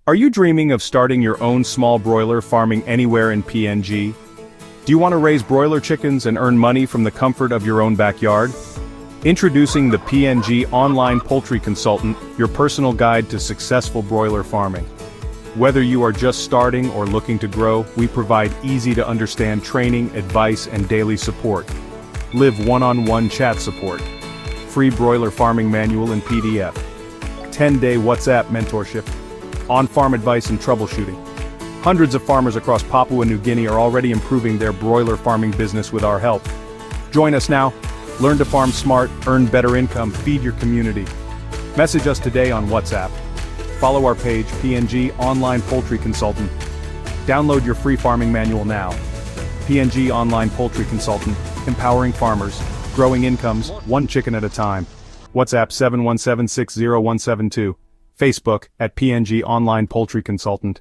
Are you dreaming of starting your own small broiler farming anywhere in PNG? Do you want to raise broiler chickens and earn money from the comfort of your own backyard? Introducing the PNG Online Poultry Consultant, your personal guide to successful broiler farming. Whether you are just starting or looking to grow, we provide easy-to-understand training, advice, and daily support. Live one-on-one chat support. Free broiler farming manual in PDF. 10-day WhatsApp mentorship. On-farm advice and troubleshooting. Hundreds of farmers across Papua New Guinea are already improving their broiler farming business with our help. Join us now. Learn to farm smart, earn better income, feed your community. Message us today on WhatsApp. Follow our page, PNG Online Poultry Consultant. Download your free farming manual now. PNG Online Poultry Consultant, empowering farmers, growing incomes, one chicken at a time. WhatsApp 717-60172. Facebook at PNG Online Poultry Consultant.